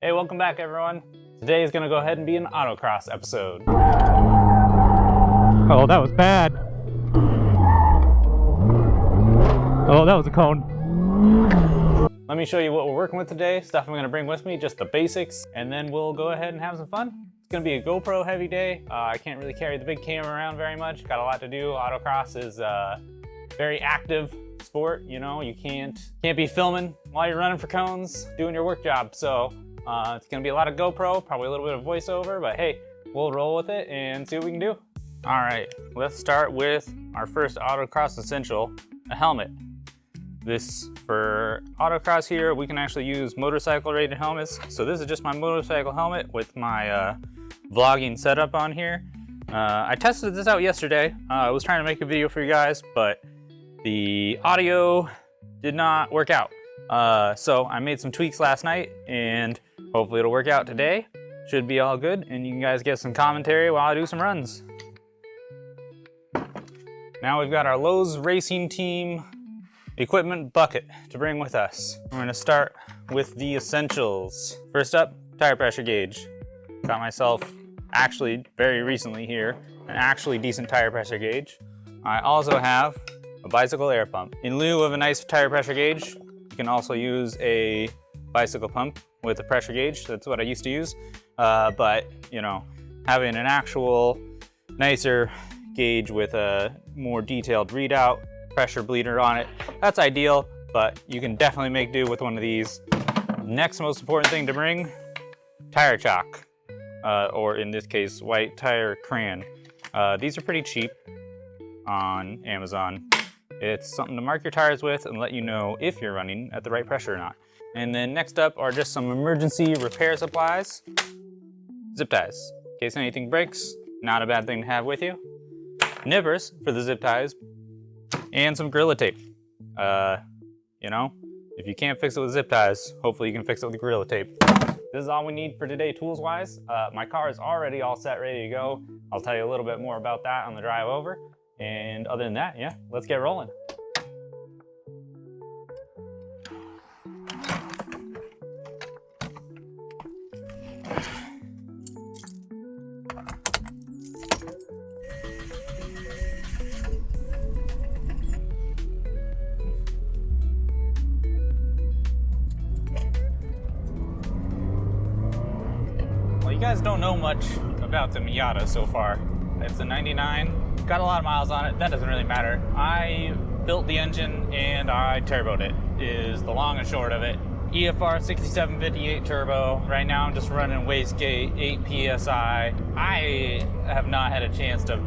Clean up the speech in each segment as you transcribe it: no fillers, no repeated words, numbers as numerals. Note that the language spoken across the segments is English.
Hey, welcome back everyone. Today is gonna go ahead and be an autocross episode. Oh, that was bad. Oh, that was a cone. Let me show you what we're working with today, stuff I'm gonna bring with me, just the basics, and then we'll go ahead and have some fun. It's gonna be a GoPro heavy day. I can't really carry the big camera around very much, got a lot to do. Autocross is a very active sport, you know, you can't be filming while you're running for cones, doing your work job, so it's gonna be a lot of GoPro, probably a little bit of voiceover, but hey, we'll roll with it and see what we can do. All right, let's start with our first autocross essential, a helmet. This, for autocross here, we can actually use motorcycle rated helmets. So this is just my motorcycle helmet with my vlogging setup on here. I tested this out yesterday. I was trying to make a video for you guys, but the audio did not work out. So I made some tweaks last night and hopefully it'll work out today. Should be all good and you guys get some commentary while I do some runs. Now we've got our Lowe's Racing Team equipment bucket to bring with us. We're gonna start with the essentials. First up, tire pressure gauge. Got myself, actually very recently here, an actually decent tire pressure gauge. I also have a bicycle air pump. In lieu of a nice tire pressure gauge, you can also use a bicycle pump with a pressure gauge. That's what I used to use. But you know, having an actual nicer gauge with a more detailed readout, pressure bleeder on it, that's ideal, but you can definitely make do with one of these. Next most important thing to bring, tire chalk, or in this case, white tire crayon. These are pretty cheap on Amazon. It's something to mark your tires with and let you know if you're running at the right pressure or not. And then next up are just some emergency repair supplies. Zip ties, in case anything breaks, not a bad thing to have with you. Nippers for the zip ties, and some Gorilla Tape. You know, if you can't fix it with zip ties, hopefully you can fix it with Gorilla Tape. This is all we need for today tools-wise. My car is already all set, ready to go. I'll tell you a little bit more about that on the drive over. And other than that, yeah, let's get rolling. You guys don't know much about the Miata so far. It's a 99, got a lot of miles on it, that doesn't really matter. I built the engine and I turboed it, is the long and short of it. EFR 6758 turbo. Right now I'm just running wastegate 8 PSI. I have not had a chance to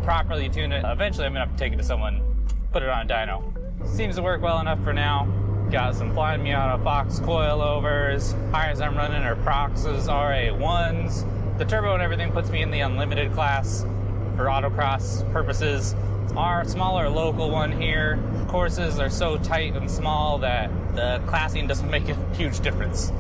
properly tune it. Eventually I'm gonna have to take it to someone, put it on a dyno. Seems to work well enough for now. Got some Flying Miata Fox coilovers. Tires I'm running are Proxes RA1s. The turbo and everything puts me in the unlimited class for autocross purposes. Our smaller local one here, courses are so tight and small that the classing doesn't make a huge difference.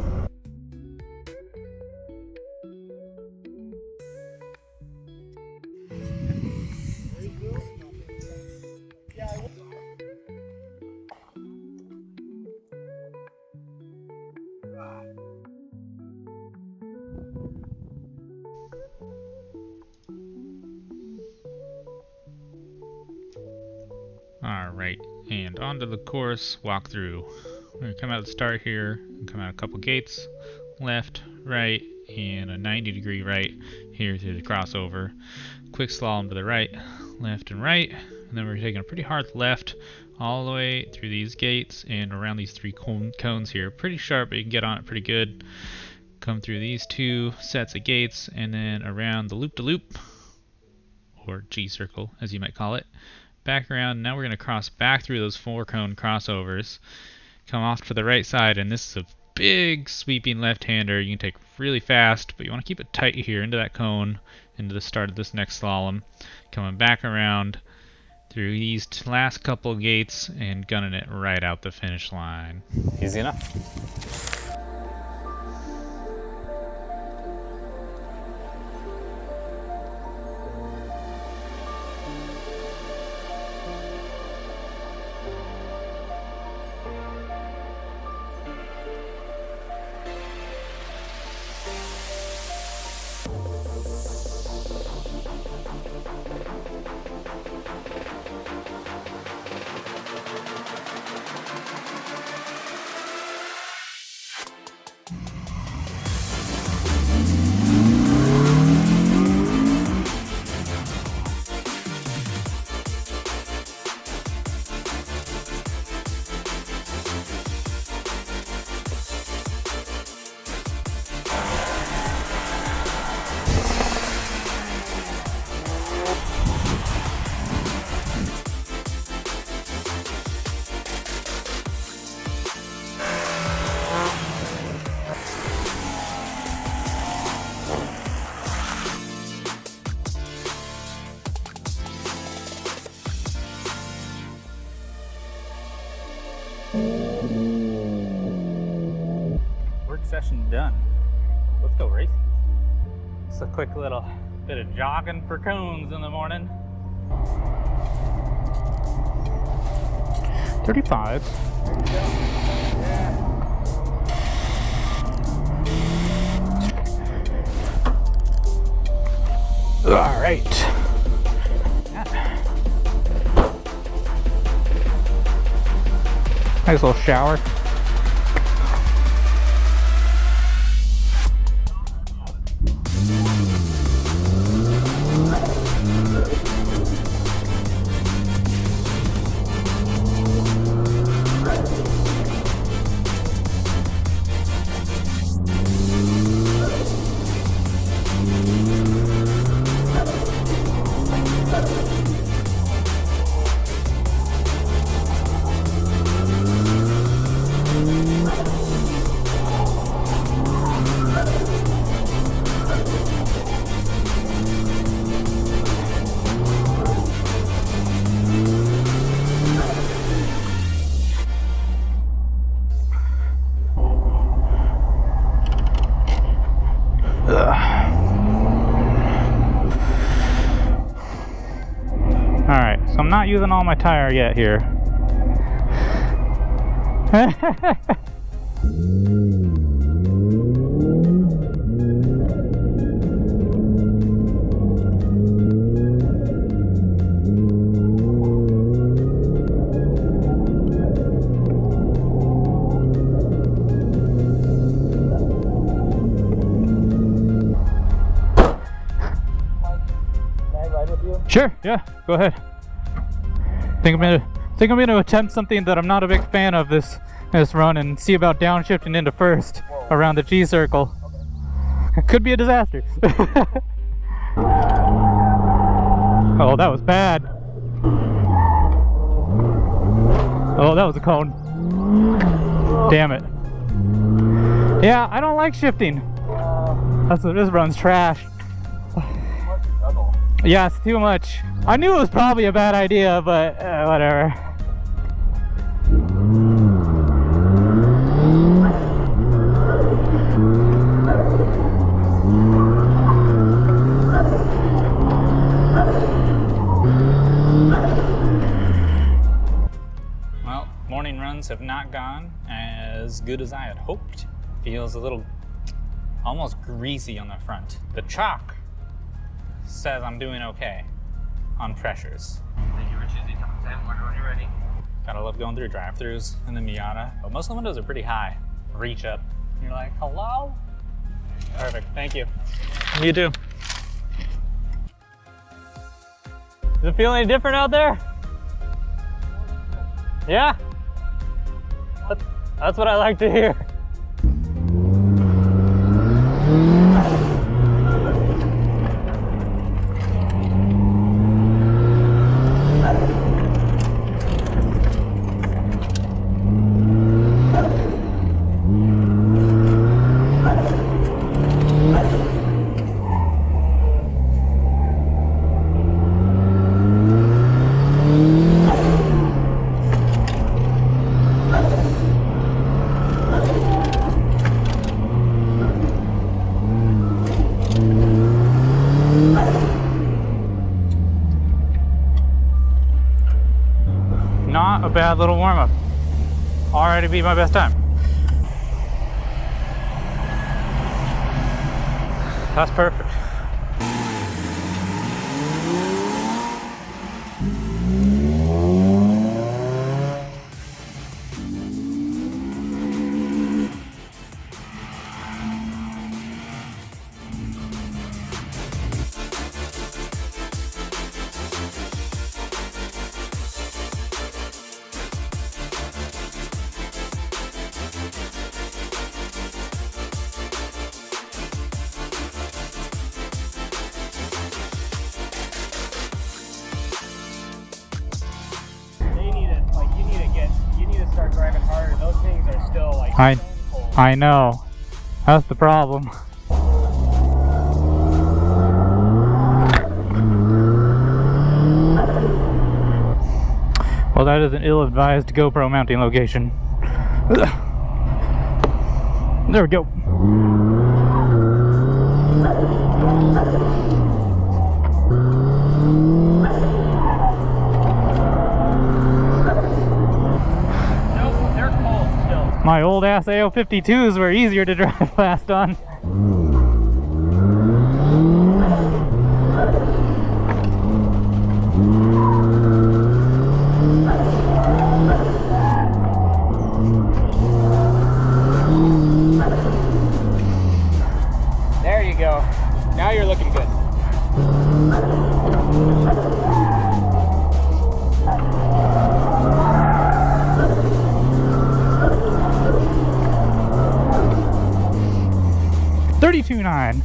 Alright, and onto the course walkthrough. We're going to come out of the start here, and come out a couple gates, left, right, and a 90-degree right here through the crossover. Quick slalom to the right, left, and right, and then we're taking a pretty hard left all the way through these gates and around these three cones here. Pretty sharp, but you can get on it pretty good. Come through these two sets of gates, and then around the loop-de-loop, or G-circle as you might call it. Back around, now we're going to cross back through those 4-cone crossovers, come off to the right side, and this is a big sweeping left-hander you can take really fast, but you want to keep it tight here into that cone, into the start of this next slalom. Coming back around through these last couple gates and gunning it right out the finish line. Easy enough. session done. Let's go racing. Just a quick little bit of jogging for cones in the morning. 35. There you go. Yeah. All right. Nice little shower. Alright, so I'm not using all my tire yet here. Sure, yeah, go ahead. Think I'm gonna attempt something that I'm not a big fan of this run and see about downshifting into first around the G circle. Okay. Could be a disaster. Oh, that was bad. Oh, that was a cone. Damn it. Yeah, I don't like shifting. This run's trash. Yeah, it's too much. I knew it was probably a bad idea, but whatever. Well, morning runs have not gone as good as I had hoped. Feels a little almost greasy on the front. The chalk says I'm doing okay on pressures. Thank you for choosing top 10 when you're ready. Gotta love going through drive-thrus in the Miata, but most of the windows are pretty high. Reach up. You're like, hello? Perfect, thank you. You too. Does it feel any different out there? Yeah? That's what I like to hear. Not a bad little warm-up. Already beat my best time. That's perfect. Start driving harder. Those things are still like I know. That's the problem. Well, that is an ill-advised GoPro mounting location. There we go. My old ass AO52s were easier to drive fast on. There you go. Now you're looking good. .9,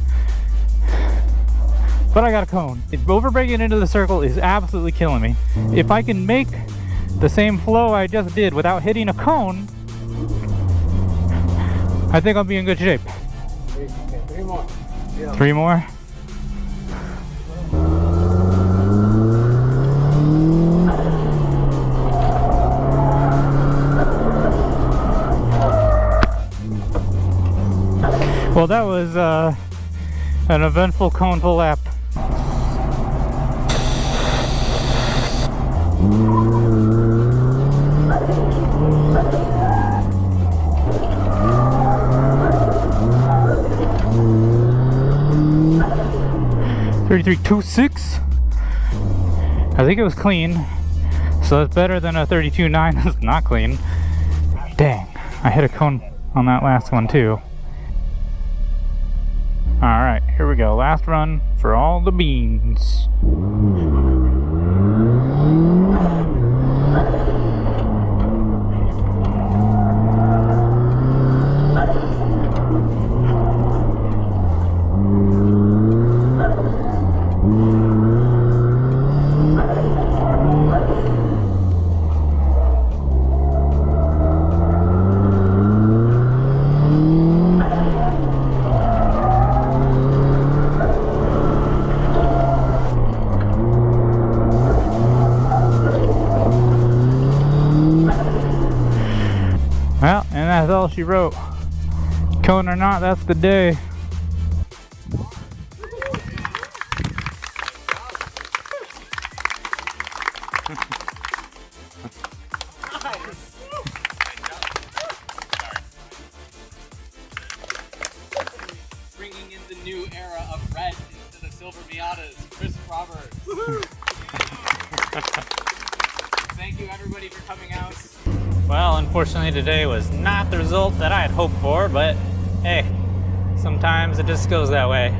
but I got a cone. Overbraking into the circle is absolutely killing me. If I can make the same flow I just did without hitting a cone, I think I'll be in good shape. Three more. Yeah. 3 more? Well, that was an eventful coneful lap. .33.26. I think it was clean, so that's better than a 32.9 that's not clean. Dang, I hit a cone on that last one too. Alright, here we go. Last run for all the beans. Well, and that's all she wrote. Cone or not, that's the day. Bringing in the new era of red into the silver Miatas. Chris Roberts. Thank you everybody for coming out. Well, unfortunately today was not the result that I had hoped for, but hey, sometimes it just goes that way.